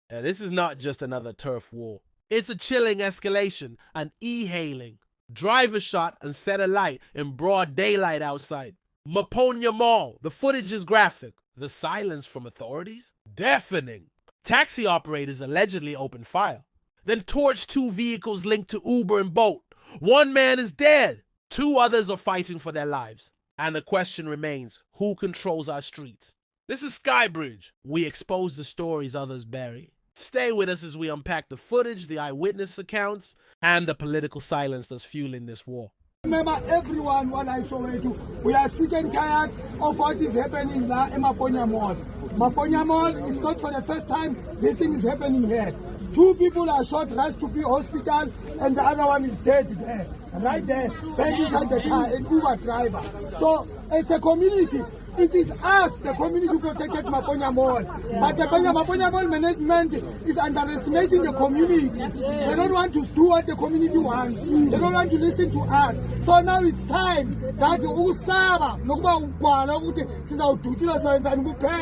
This is not just another turf war. It's a chilling escalation, an e-hailing. Driver shot and set alight in broad daylight outside. Maponya Mall, the footage is graphic. The silence from authorities? Deafening. Taxi operators allegedly opened fire. Then torched two vehicles linked to Uber and Bolt. One man is dead. Two others are fighting for their lives. And the question remains, who controls our streets? This is Skybridge. We expose the stories others bury. Stay with us as we unpack the footage, the eyewitness accounts, and the political silence that's fueling this war. Remember everyone what I saw you. We are sick and tired of what is happening now in Maponya Mall. Maponya Mall is not for the first time this thing is happening here. Two people are shot, rushed to the hospital, and the other one is dead there. Right there, buried inside the car, an Uber driver. So as a community, it is us, the community, who protected Maponya Mall. But the Maponya Mall management is underestimating the community. They don't want to do what the community wants. They don't want to listen to us. So now it's time that Usaba,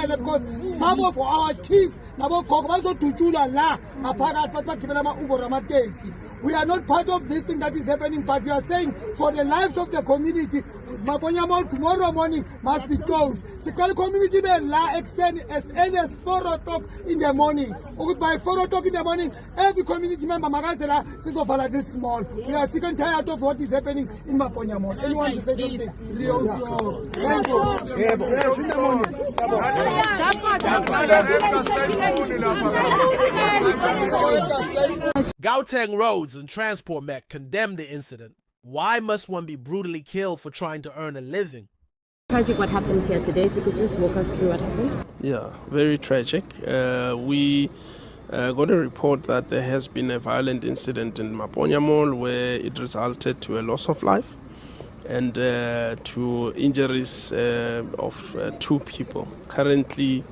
because some of our kids, we are not part of this thing that is happening, but we are saying for the lives of the community, Maponya Mall tomorrow morning must be closed. Sikali community be la extend as early as 4 o'clock in the morning. By 4 o'clock in the morning, every community member magazela says of this mall. We are sick and tired of what is happening in Maponya Mall. Anyone to say something? Thank you. Gauteng Roads and Transport Mech condemned the incident. Why must one be brutally killed for trying to earn a living? Tragic what happened here today. If you could just walk us through what happened. Yeah, very tragic. We got a report that there has been a violent incident in Maponya Mall where it resulted to a loss of life and to injuries of two people. Currently,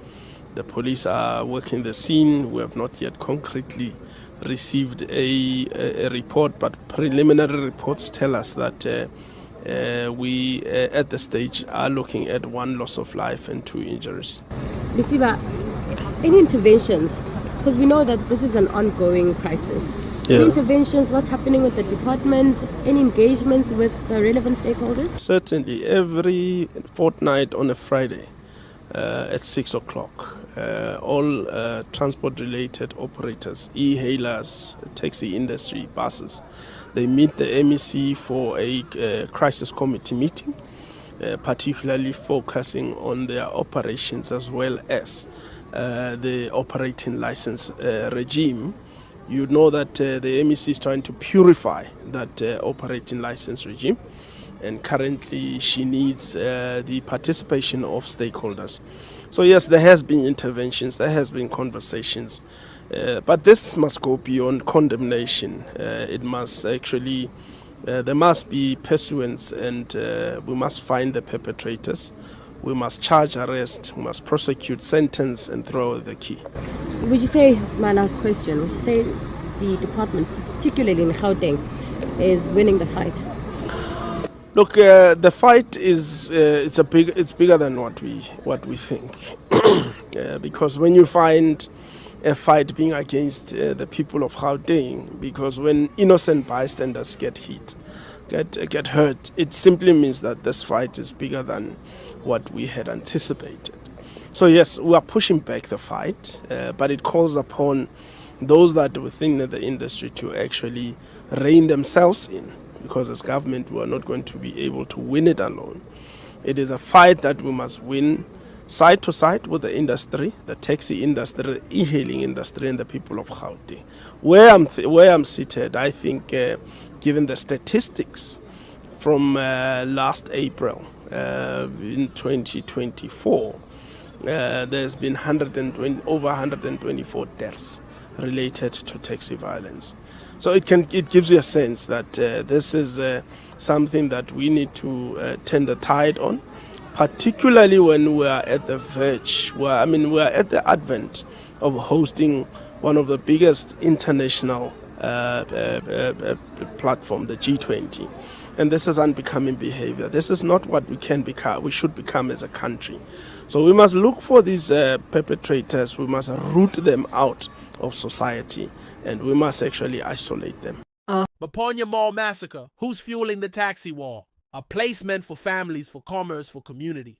the police are working the scene. We have not yet concretely received a report, but preliminary reports tell us that we at the stage are looking at one loss of life and two injuries. Lisiba, any interventions? Because we know that this is an ongoing crisis. Yeah. Any interventions? What's happening with the department? Any engagements with the relevant stakeholders? Certainly, every fortnight on a Friday at 6 o'clock. All transport-related operators, e-hailers, taxi industry, buses, they meet the MEC for a crisis committee meeting, particularly focusing on their operations as well as the operating license regime. You know that the MEC is trying to purify that operating license regime, and currently she needs the participation of stakeholders. So yes, there has been interventions, there has been conversations, but this must go beyond condemnation. It must actually, there must be pursuance, and we must find the perpetrators. We must charge, arrest, we must prosecute, sentence, and throw the key. Would you say, this is my last question, would you say the department, particularly in Gauteng, is winning the fight? Look, the fight is it's bigger than what we think, because when you find a fight being against the people of Gauteng, because when innocent bystanders get hurt, it simply means that this fight is bigger than what we had anticipated. So yes, we are pushing back the fight, but it calls upon those that are within the industry to actually rein themselves in. Because as government, we are not going to be able to win it alone. It is a fight that we must win side to side with the industry, the taxi industry, the e-hailing industry, and the people of Gauteng. Where I'm seated, I think, given the statistics from last April in 2024, there's been over 124 deaths related to taxi violence. So it gives you a sense that this is something that we need to turn the tide on, particularly when we are at the verge, we are at the advent of hosting one of the biggest international platform, the G20. And this is unbecoming behavior. This is not what we should become as a country. So we must look for these perpetrators. We must root them out of society, and we must actually isolate them. Maponya Mall massacre. Who's fueling the taxi war? A place meant for families, for commerce, for community.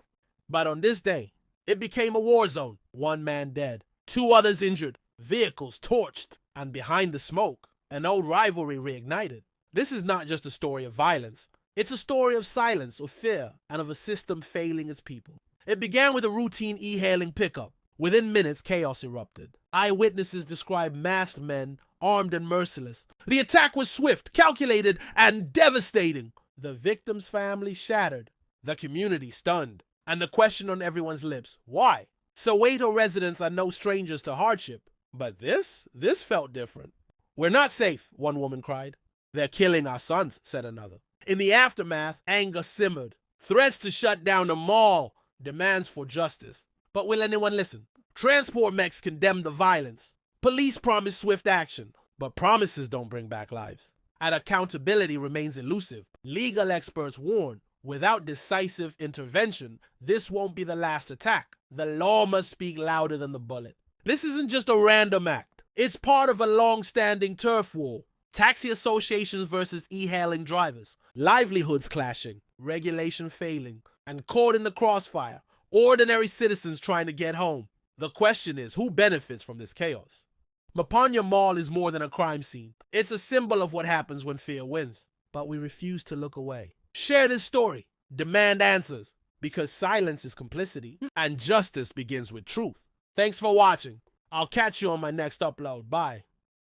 But on this day, it became a war zone. 1 man dead, 2 others injured, vehicles torched, and behind the smoke, an old rivalry reignited. This is not just a story of violence. It's a story of silence, of fear, and of a system failing its people. It began with a routine e-hailing pickup. Within minutes, chaos erupted. Eyewitnesses described masked men, armed and merciless. The attack was swift, calculated, and devastating. The victim's family shattered, the community stunned, and the question on everyone's lips, why? Soweto residents are no strangers to hardship, but this felt different. We're not safe, one woman cried. They're killing our sons, said another. In the aftermath, anger simmered. Threats to shut down the mall, demands for justice. But will anyone listen? Transport mechs condemn the violence. Police promise swift action, but promises don't bring back lives. And accountability remains elusive. Legal experts warn, without decisive intervention, this won't be the last attack. The law must speak louder than the bullet. This isn't just a random act. It's part of a long-standing turf war. Taxi associations versus e-hailing drivers. Livelihoods clashing. Regulation failing. And caught in the crossfire. Ordinary citizens trying to get home. The question is, who benefits from this chaos? Maponya Mall is more than a crime scene. It's a symbol of what happens when fear wins. But we refuse to look away. Share this story. Demand answers. Because silence is complicity. And justice begins with truth. Thanks for watching. I'll catch you on my next upload. Bye.